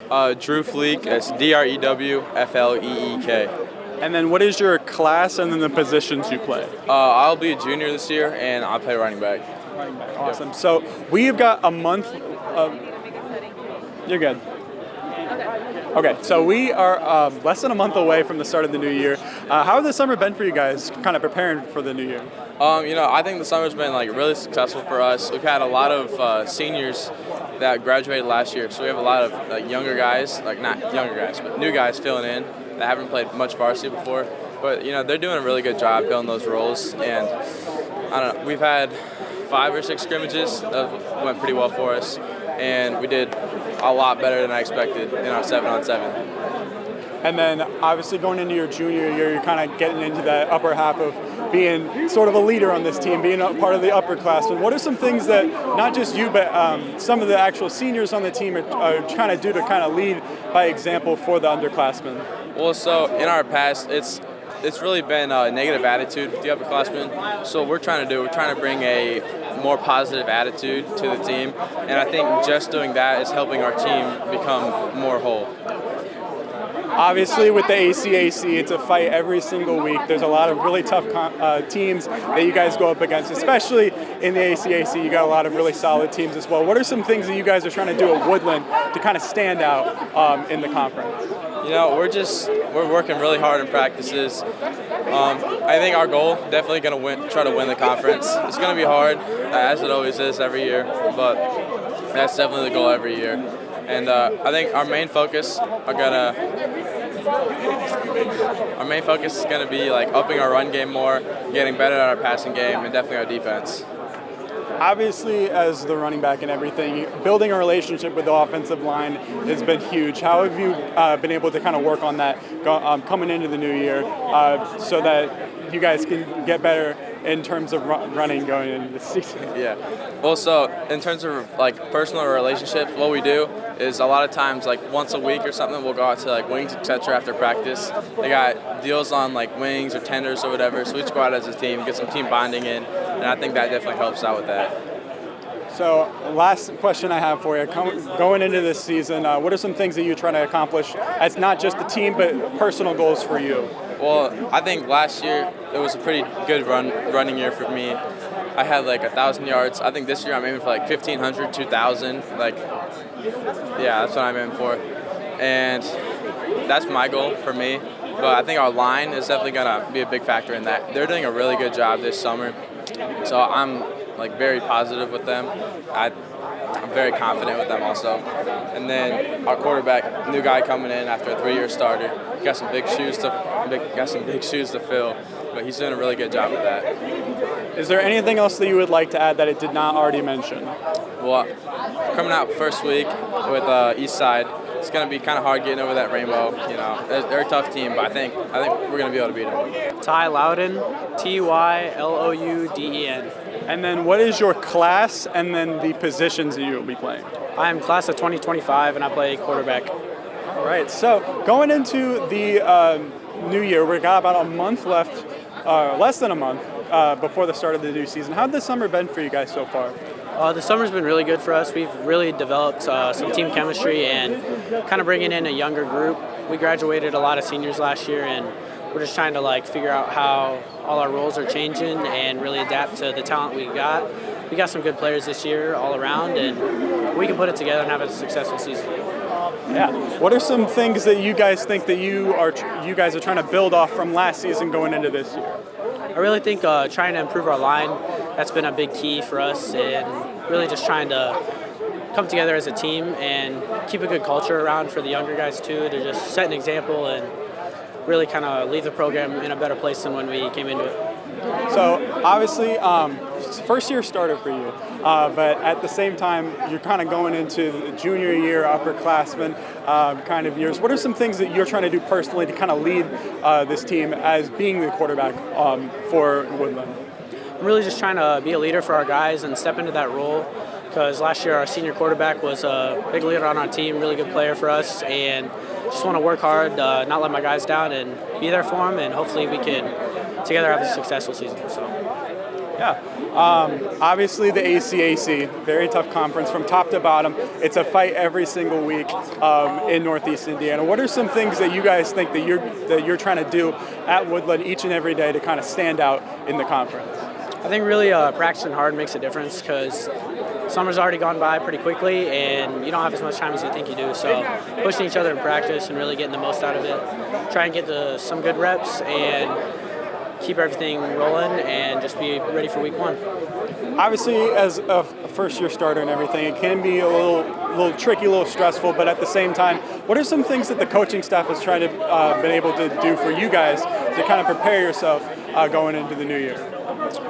Drew Fleek. It's Drewfleek. And then what is your class and then the positions you play? I'll be a junior this year, and I'll play running back. Awesome. So we've got a month of... You're good. Okay, so we are less than a month away from the start of the new year. How has the summer been for you guys, kind of preparing for the new year? I think the summer's been really successful for us. We've had a lot of seniors that graduated last year, so we have a lot of younger guys, not younger guys, but new guys filling in that haven't played much varsity before. But they're doing a really good job filling those roles, and I don't know. We've had 5 or 6 scrimmages that went pretty well for us, and we did a lot better than I expected in our 7-on-7. And then obviously going into your junior year, you're kind of getting into that upper half of being sort of a leader on this team, being a part of the upperclassmen. What are some things that not just you, but some of the actual seniors on the team are trying to do to kind of lead by example for the underclassmen? Well, so in our past, it's really been a negative attitude with the upperclassmen. So what we're trying to do, we're trying to bring a more positive attitude to the team. And I think just doing that is helping our team become more whole. Obviously, with the ACAC, it's a fight every single week. There's a lot of really tough teams that you guys go up against, especially in the ACAC. You got a lot of really solid teams as well. What are some things that you guys are trying to do at Woodlan to kind of stand out in the conference? We're working really hard in practices. I think our goal definitely going to try to win the conference. It's going to be hard, as it always is every year, but that's definitely the goal every year. And I think our main focus is going to be upping our run game more, getting better at our passing game, and definitely our defense. Obviously, as the running back and everything, building a relationship with the offensive line has been huge. How have you been able to kind of work on that coming into the new year so that you guys can get better in terms of running going into the season? Yeah. Well, so in terms of personal relationships, what we do is a lot of times once a week or something, we'll go out to wings, etc. after practice. They got deals on wings or tenders or whatever, so we just go out as a team, get some team bonding in, and I think that definitely helps out with that. So last question I have for you, going into this season, what are some things that you're trying to accomplish as not just the team, but personal goals for you? Well, I think last year it was a pretty good running year for me. I had 1,000 yards. I think this year I'm aiming for 1,500, 2,000. Yeah, that's what I'm aiming for. And that's my goal for me. But I think our line is definitely going to be a big factor in that. They're doing a really good job this summer. So I'm very positive with them. I'm very confident with them also. And then our quarterback, new guy coming in after a 3-year starter, got some big shoes to fill, but he's doing a really good job with that. Is there anything else that you would like to add that it did not already mention? Well, coming out first week with East Side, it's going to be kind of hard getting over that rainbow. They're a tough team, but I think we're going to be able to beat them. Ty Loudon, Tylouden. And then what is your class and then the positions that you will be playing? I am class of 2025 and I play quarterback. All right, so going into the new year, we've got about a month left, less than a month before the start of the new season. How's the summer been for you guys so far? The summer's been really good for us. We've really developed some team chemistry and kind of bringing in a younger group. We graduated a lot of seniors last year, and we're just trying to figure out how all our roles are changing and really adapt to the talent we got. We got some good players this year all around, and we can put it together and have a successful season. Yeah. What are some things that you guys think that you guys are trying to build off from last season going into this year? I really think trying to improve our line, that's been a big key for us, and really just trying to come together as a team and keep a good culture around for the younger guys too, to just set an example and really kind of leave the program in a better place than when we came into it. So obviously, it's first year starter for you, but at the same time, you're kind of going into the junior year, upperclassmen kind of years. What are some things that you're trying to do personally to kind of lead this team as being the quarterback for Woodlan? I'm really just trying to be a leader for our guys and step into that role, because last year our senior quarterback was a big leader on our team, really good player for us, and just want to work hard, not let my guys down, and be there for them, and hopefully we can together have a successful season. So, yeah. Obviously, the ACAC, very tough conference from top to bottom. It's a fight every single week in Northeast Indiana. What are some things that you guys think that you're trying to do at Woodland each and every day to kind of stand out in the conference? I think really practicing hard makes a difference because summer's already gone by pretty quickly and you don't have as much time as you think you do. So pushing each other in practice and really getting the most out of it. Try and get some good reps and keep everything rolling and just be ready for week one. Obviously, as a first-year starter and everything, it can be a little tricky, a little stressful, but at the same time, what are some things that the coaching staff has tried to been able to do for you guys to kind of prepare yourself going into the new year?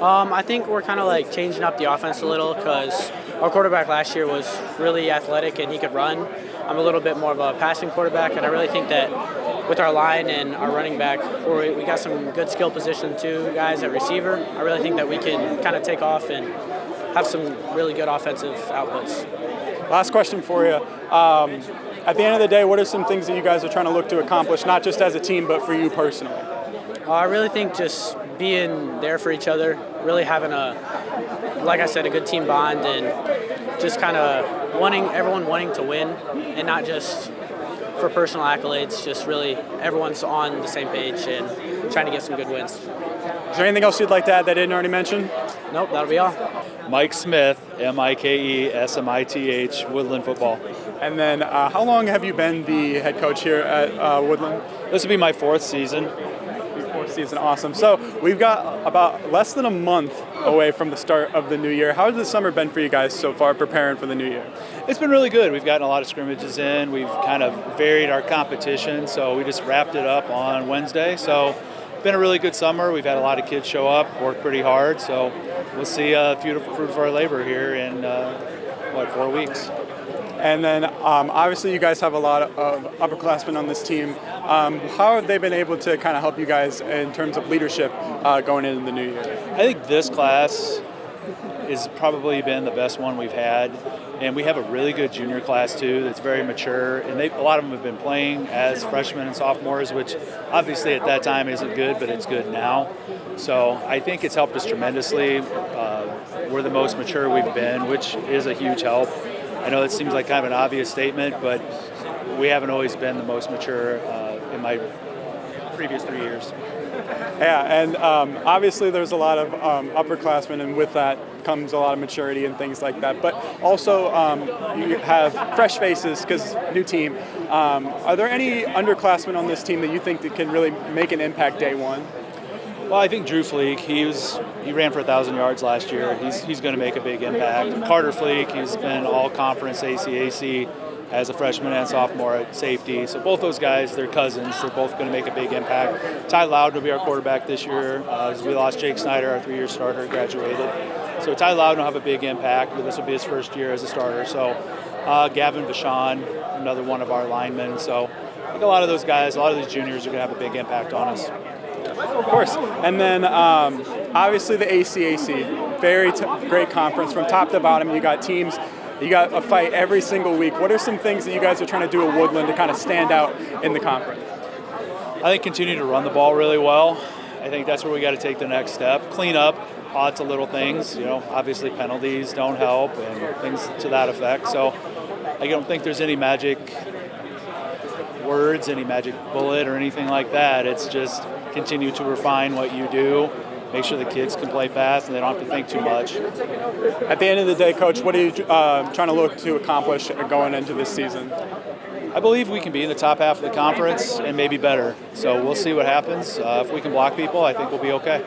I think we're kind of like changing up the offense a little because our quarterback last year was really athletic and he could run. I'm a little bit more of a passing quarterback, and I really think that with our line and our running back, we got some good skill position too, guys at receiver. I really think that we can kind of take off and have some really good offensive outputs. Last question for you. At the end of the day, what are some things that you guys are trying to look to accomplish, not just as a team, but for you personally? I really think just being there for each other, really having like I said, a good team bond, and just kind of everyone wanting to win, and not just for personal accolades. Just really everyone's on the same page and trying to get some good wins. Is there anything else you'd like to add that I didn't already mention? Nope, that'll be all. Mike Smith, MikeSmith, Woodland Football. And then how long have you been the head coach here at Woodland? This will be my 4th season. Fourth season, awesome. So we've got about less than a month away from the start of the new year. How has the summer been for you guys so far preparing for the new year? It's been really good. We've gotten a lot of scrimmages in. We've kind of varied our competition, so we just wrapped it up on Wednesday. So it's been a really good summer. We've had a lot of kids show up, work pretty hard, so we'll see beautiful fruit of our labor here in 4 weeks. And then obviously you guys have a lot of upperclassmen on this team. How have they been able to kind of help you guys in terms of leadership going into the new year? I think this class has probably been the best one we've had. And we have a really good junior class too that's very mature. And a lot of them have been playing as freshmen and sophomores, which obviously at that time isn't good, but it's good now. So I think it's helped us tremendously. We're the most mature we've been, which is a huge help. I know it seems like kind of an obvious statement, but we haven't always been the most mature in my previous 3 years. Yeah, and obviously there's a lot of upperclassmen, and with that comes a lot of maturity and things like that. But also you have fresh faces because new team. Are there any underclassmen on this team that you think that can really make an impact day one? Well, I think Drew Fleek, he ran for 1,000 yards last year. He's going to make a big impact. Carter Fleek, he's been all-conference ACAC as a freshman and sophomore at safety. So both those guys, they're cousins. They're both going to make a big impact. Ty Loud will be our quarterback this year. As we lost Jake Snyder, our 3-year starter, graduated. So Ty Loud will have a big impact, but this will be his first year as a starter. So Gavin Vachon, another one of our linemen. So I think a lot of those guys, a lot of these juniors are going to have a big impact on us. Of course. And then obviously the ACAC, very great conference from top to bottom. You got teams, you got a fight every single week. What are some things that you guys are trying to do at Woodland to kind of stand out in the conference? I think continue to run the ball really well. I think that's where we got to take the next step. Clean up lots of little things. Obviously penalties don't help and things to that effect. So I don't think there's any magic words, any magic bullet or anything like that. It's just continue to refine what you do, make sure the kids can play fast and they don't have to think too much. At the end of the day, Coach, what are you trying to look to accomplish going into this season? I believe we can be in the top half of the conference and maybe better. So we'll see what happens. If we can block people, I think we'll be okay.